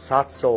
700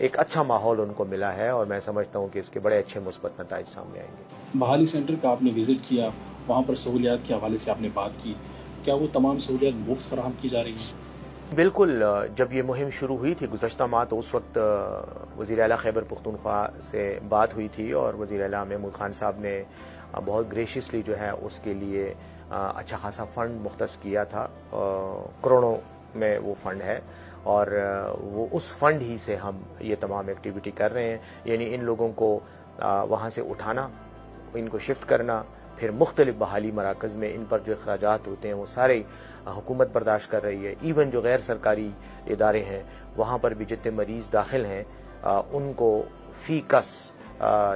ایک اچھا ماحول ان کو ملا ہے اور میں سمجھتا ہوں کہ اس کے بڑے اچھے مثبت نتائج سامنے آئیں گے۔ بحالی سینٹر کا آپ نے وزٹ کیا، وہاں پر سہولیات کے حوالے سے آپ نے بات کی، کیا وہ تمام سہولیات مفت فراہم کی جا رہی ہیں؟ بالکل، جب یہ مہم شروع ہوئی تھی گزشتہ ماہ تو اس وقت وزیر اعلیٰ خیبر پختونخوا سے بات ہوئی تھی اور وزیر اعلیٰ محمود خان صاحب نے بہت گریشیسلی جو ہے اس کے لیے اچھا خاصا فنڈ مختص کیا تھا، کروڑوں میں وہ فنڈ ہے اور وہ اس فنڈ ہی سے ہم یہ تمام ایکٹیویٹی کر رہے ہیں، یعنی ان لوگوں کو وہاں سے اٹھانا، ان کو شفٹ کرنا، پھر مختلف بحالی مراکز میں ان پر جو اخراجات ہوتے ہیں وہ سارے حکومت برداشت کر رہی ہے۔ ایون جو غیر سرکاری ادارے ہیں وہاں پر بھی جتنے مریض داخل ہیں ان کو فی کس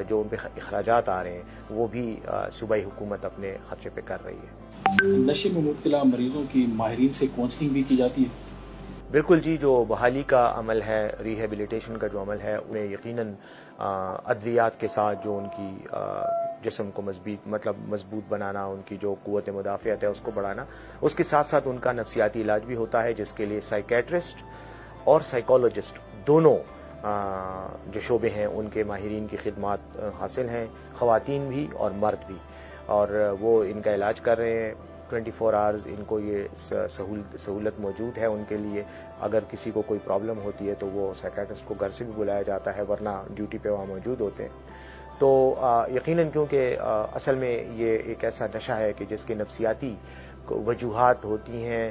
جو ان پہ اخراجات آ رہے ہیں وہ بھی صوبائی حکومت اپنے خرچے پہ کر رہی ہے۔ نشے میں مبتلا مریضوں کی ماہرین سے کونسلنگ بھی کی جاتی ہے؟ بالکل جی، جو بحالی کا عمل ہے، ریہیبلیٹیشن کا جو عمل ہے، انہیں یقیناً ادویات کے ساتھ جو ان کی جسم کو مضبوط بنانا، ان کی جو قوت مدافعت ہے اس کو بڑھانا، اس کے ساتھ ساتھ ان کا نفسیاتی علاج بھی ہوتا ہے جس کے لیے سائیکیٹرسٹ اور سائیکولوجسٹ دونوں جو شعبے ہیں ان کے ماہرین کی خدمات حاصل ہیں، خواتین بھی اور مرد بھی، اور وہ ان کا علاج کر رہے ہیں 24 آورز۔ ان کو یہ سہولت موجود ہے ان کے لیے، اگر کسی کو کوئی پرابلم ہوتی ہے تو وہ سائیکیٹرسٹ کو گھر سے بھی بلایا جاتا ہے، ورنہ ڈیوٹی پہ وہاں موجود ہوتے ہیں۔ تو یقیناً کیونکہ اصل میں یہ ایک ایسا نشہ ہے کہ جس کے نفسیاتی وجوہات ہوتی ہیں،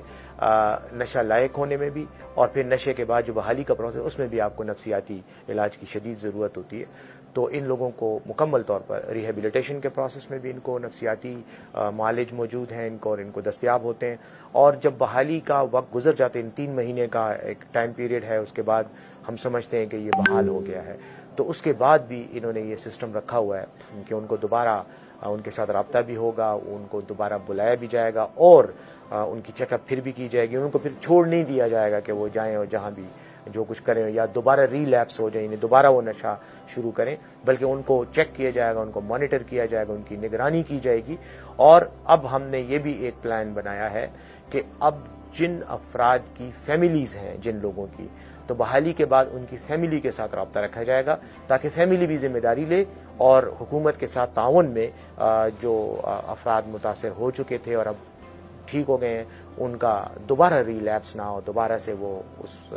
نشہ لائق ہونے میں بھی، اور پھر نشے کے بعد جو بحالی کا پروسیس اس میں بھی آپ کو نفسیاتی علاج کی شدید ضرورت ہوتی ہے۔ تو ان لوگوں کو مکمل طور پر ریہیبلیٹیشن کے پروسیس میں بھی ان کو نفسیاتی معالج موجود ہیں ان کو، اور ان کو دستیاب ہوتے ہیں، اور جب بحالی کا وقت گزر جاتے ہیں، 3 مہینے کا ایک ٹائم پیریڈ ہے، اس کے بعد ہم سمجھتے ہیں کہ یہ بحال ہو گیا ہے، تو اس کے بعد بھی انہوں نے یہ سسٹم رکھا ہوا ہے کہ ان کو دوبارہ ان کے ساتھ رابطہ بھی ہوگا، ان کو دوبارہ بلایا بھی جائے گا اور ان کی چیک اپ پھر بھی کی جائے گی، ان کو پھر چھوڑ نہیں دیا جائے گا کہ وہ جائیں اور جہاں بھی جو کچھ کریں یا دوبارہ ریلیپس ہو جائیں، دوبارہ وہ نشہ شروع کریں، بلکہ ان کو چیک کیا جائے گا، ان کو مانیٹر کیا جائے گا، ان کی نگرانی کی جائے گی۔ اور اب ہم نے یہ بھی ایک پلان بنایا ہے کہ اب جن افراد کی فیملیز ہیں، جن لوگوں کی، تو بحالی کے بعد ان کی فیملی کے ساتھ رابطہ رکھا جائے گا تاکہ فیملی بھی ذمہ داری لے اور حکومت کے ساتھ تعاون میں جو افراد متاثر ہو چکے تھے اور اب ٹھیک ہو گئے ہیں ان کا دوبارہ ریلیپس نہ ہو، دوبارہ سے وہ اس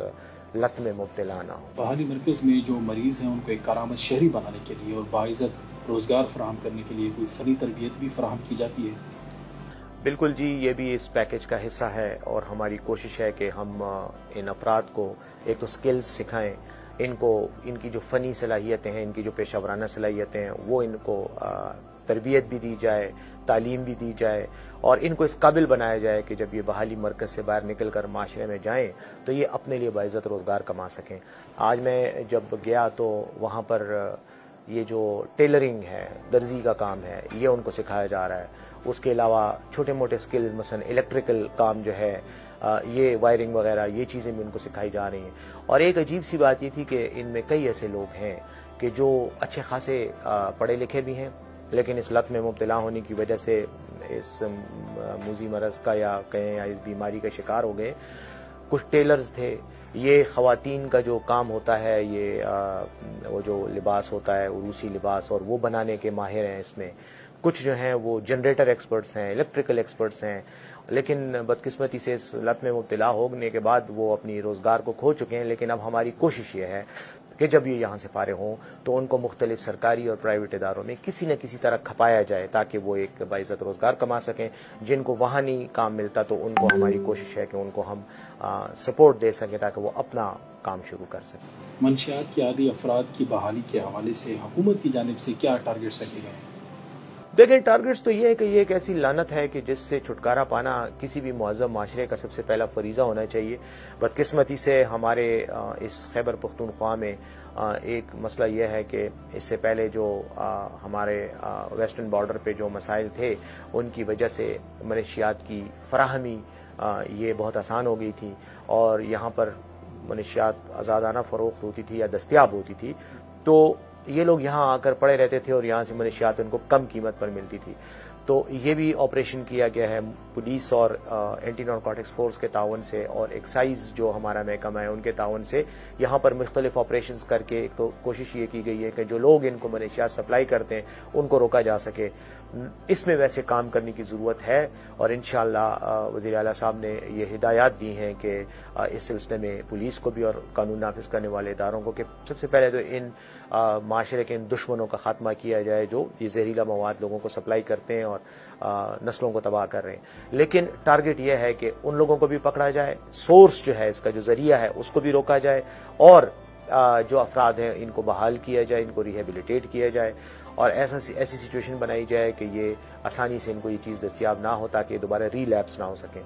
لت میں مبتلا نہ ہو۔ بحالی مرکز میں جو مریض ہیں ان کو ایک کارآمد شہری بنانے کے لیے اور باعزت روزگار فراہم کرنے کے لیے کوئی فنی تربیت بھی فراہم کی جاتی ہے؟ بالکل جی، یہ بھی اس پیکیج کا حصہ ہے اور ہماری کوشش ہے کہ ہم ان افراد کو ایک تو سکلز سکھائیں، ان کی جو فنی صلاحیتیں ہیں، ان کی جو پیشہ ورانہ صلاحیتیں ہیں وہ ان کو تربیت بھی دی جائے، تعلیم بھی دی جائے، اور ان کو اس قابل بنایا جائے کہ جب یہ بحالی مرکز سے باہر نکل کر معاشرے میں جائیں تو یہ اپنے لیے باعزت روزگار کما سکیں۔ آج میں جب گیا تو وہاں پر یہ جو ٹیلرنگ ہے، درزی کا کام ہے، یہ ان کو سکھایا جا رہا ہے۔ اس کے علاوہ چھوٹے موٹے سکلز، مثلا الیکٹریکل کام جو ہے، یہ وائرنگ وغیرہ، یہ چیزیں بھی ان کو سکھائی جا رہی ہیں۔ اور ایک عجیب سی بات یہ تھی کہ ان میں کئی ایسے لوگ ہیں کہ جو اچھے خاصے پڑھے لکھے بھی ہیں لیکن اس لت میں مبتلا ہونے کی وجہ سے اس موذی مرض کا یا کہیں یا اس بیماری کا شکار ہو گئے۔ کچھ ٹیلرز تھے، یہ خواتین کا جو کام ہوتا ہے، یہ وہ جو لباس ہوتا ہے عروسی لباس، اور وہ بنانے کے ماہر ہیں اس میں۔ کچھ جو ہیں وہ جنریٹر ایکسپرٹس ہیں، الیکٹریکل ایکسپرٹس ہیں، لیکن بدقسمتی سے اس لت میں مبتلا ہونے کے بعد وہ اپنی روزگار کو کھو چکے ہیں۔ لیکن اب ہماری کوشش یہ ہے کہ جب یہ یہاں سے فارغ ہوں تو ان کو مختلف سرکاری اور پرائیویٹ اداروں میں کسی نہ کسی طرح کھپایا جائے تاکہ وہ ایک باعزت روزگار کما سکیں۔ جن کو وہاں نہیں کام ملتا تو ان کو ہماری کوشش ہے کہ ان کو ہم سپورٹ دے سکیں تاکہ وہ اپنا کام شروع کر سکیں۔ منشیات کے عادی افراد کی بحالی کے حوالے سے حکومت کی جانب سے کیا ٹارگیٹس رکھے گئے ہیں؟ دیکھیں، ٹارگیٹس تو یہ ہے کہ یہ ایک ایسی لعنت ہے کہ جس سے چھٹکارا پانا کسی بھی مہذب معاشرے کا سب سے پہلا فریضہ ہونا چاہیے۔ بدقسمتی سے ہمارے اس خیبر پختونخوا میں ایک مسئلہ یہ ہے کہ اس سے پہلے جو ہمارے ویسٹرن بارڈر پہ جو مسائل تھے ان کی وجہ سے منشیات کی فراہمی یہ بہت آسان ہو گئی تھی اور یہاں پر منشیات آزادانہ فروخت ہوتی تھی یا دستیاب ہوتی تھی، تو یہ لوگ یہاں آ کر پڑے رہتے تھے اور یہاں سے منشیات ان کو کم قیمت پر ملتی تھی۔ تو یہ بھی آپریشن کیا گیا ہے پولیس اور اینٹی نارکوٹکس فورس کے تعاون سے اور ایکسائز جو ہمارا محکمہ ہے ان کے تعاون سے یہاں پر مختلف آپریشنز کر کے ایک تو کوشش یہ کی گئی ہے کہ جو لوگ ان کو منشیات سپلائی کرتے ہیں ان کو روکا جا سکے. اس میں ویسے کام کرنے کی ضرورت ہے اور انشاءاللہ وزیر اعلیٰ صاحب نے یہ ہدایات دی ہیں کہ اس سلسلے میں پولیس کو بھی اور قانون نافذ کرنے والے اداروں کو کہ سب سے پہلے تو ان معاشرے کے ان دشمنوں کا خاتمہ کیا جائے جو یہ زہریلا مواد لوگوں کو سپلائی کرتے ہیں اور نسلوں کو تباہ کر رہے ہیں. لیکن ٹارگٹ یہ ہے کہ ان لوگوں کو بھی پکڑا جائے, سورس جو ہے اس کا جو ذریعہ ہے اس کو بھی روکا جائے اور جو افراد ہیں ان کو بحال کیا جائے, ان کو ریہیبلیٹیٹ کیا جائے اور ایسی سچویشن بنائی جائے کہ یہ آسانی سے ان کو یہ چیز دستیاب نہ ہو تاکہ دوبارہ ریلیپس نہ ہو سکیں.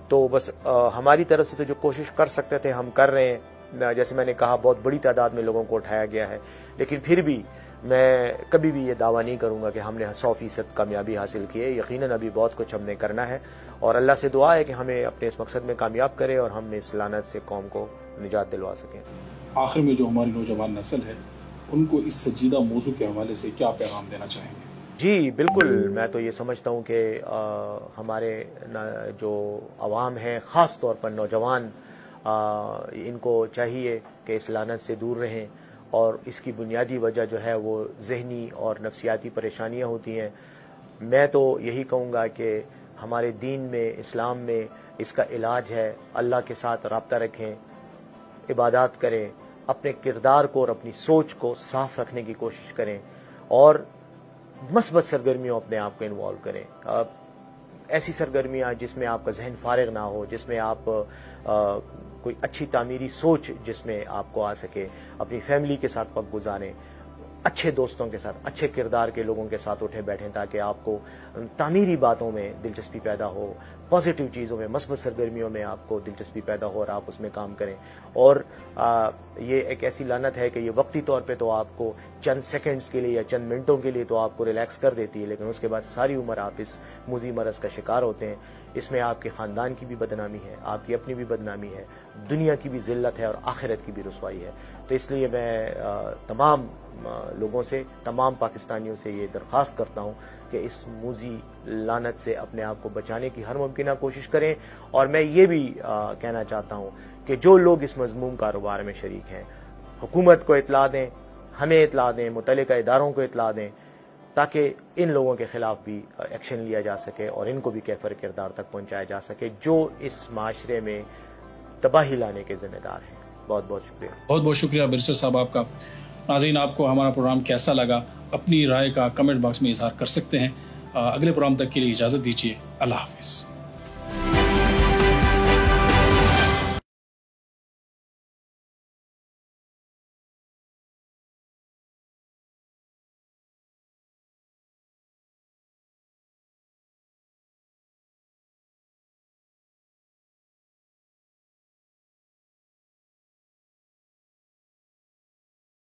تو بس ہماری طرف سے تو جو کوشش کر سکتے تھے ہم کر رہے ہیں. جیسے میں نے کہا بہت بڑی تعداد میں لوگوں کو اٹھایا گیا ہے, لیکن پھر بھی میں کبھی بھی یہ دعویٰ نہیں کروں گا کہ ہم نے 100% کامیابی حاصل کی ہے. یقیناً ابھی بہت کچھ ہم نے کرنا ہے اور اللہ سے دعا ہے کہ ہمیں اپنے اس مقصد میں کامیاب کرے اور ہم نے اس لعنت سے قوم کو نجات دلوا سکیں. آخر میں جو ہماری نوجوان نسل ہے ان کو اس سنجیدہ موضوع کے حوالے سے کیا پیغام دینا چاہیں گے؟ جی بالکل, میں تو یہ سمجھتا ہوں کہ ہمارے جو عوام ہیں خاص طور پر نوجوان ان کو چاہیے کہ اس لعنت سے دور رہیں اور اس کی بنیادی وجہ جو ہے وہ ذہنی اور نفسیاتی پریشانیاں ہوتی ہیں. میں تو یہی کہوں گا کہ ہمارے دین میں اسلام میں اس کا علاج ہے. اللہ کے ساتھ رابطہ رکھیں, عبادات کریں, اپنے کردار کو اور اپنی سوچ کو صاف رکھنے کی کوشش کریں اور مثبت سرگرمیوں اپنے آپ کو انوالو کریں. ایسی سرگرمیاں جس میں آپ کا ذہن فارغ نہ ہو, جس میں آپ کوئی اچھی تعمیری سوچ جس میں آپ کو آ سکے. اپنی فیملی کے ساتھ وقت گزاریں, اچھے دوستوں کے ساتھ, اچھے کردار کے لوگوں کے ساتھ اٹھے بیٹھیں تاکہ آپ کو تعمیری باتوں میں دلچسپی پیدا ہو, پازیٹیو چیزوں میں, مثبت سرگرمیوں میں آپ کو دلچسپی پیدا ہو اور آپ اس میں کام کریں. اور یہ ایک ایسی لعنت ہے کہ یہ وقتی طور پہ تو آپ کو چند سیکنڈز کے لیے یا چند منٹوں کے لیے تو آپ کو ریلیکس کر دیتی ہے, لیکن اس کے بعد ساری عمر آپ اس موذی مرض کا شکار ہوتے ہیں. اس میں آپ کے خاندان کی بھی بدنامی ہے, آپ کی اپنی بھی بدنامی ہے, دنیا کی بھی ذلت ہے اور آخرت کی بھی رسوائی ہے. تو اس لیے میں تمام لوگوں سے, تمام پاکستانیوں سے یہ درخواست کرتا ہوں کہ اس موذی لعنت سے اپنے آپ کو بچانے کی ہر ممکنہ کوشش کریں. اور میں یہ بھی کہنا چاہتا ہوں کہ جو لوگ اس مذموم کاروبار میں شریک ہیں حکومت کو اطلاع دیں, ہمیں اطلاع دیں, متعلقہ اداروں کو اطلاع دیں تاکہ ان لوگوں کے خلاف بھی ایکشن لیا جا سکے اور ان کو بھی کیفر کردار تک پہنچایا جا سکے جو اس معاشرے میں تباہی لانے کے ذمہ دار ہیں. بہت بہت شکریہ. بہت بہت شکریہ بیرسٹر صاحب آپ کا. ناظرین, آپ کو ہمارا پروگرام کیسا لگا اپنی رائے کا کمنٹ باکس میں اظہار کر سکتے ہیں. اگلے پروگرام تک کے لیے اجازت دیجیے. اللہ حافظ.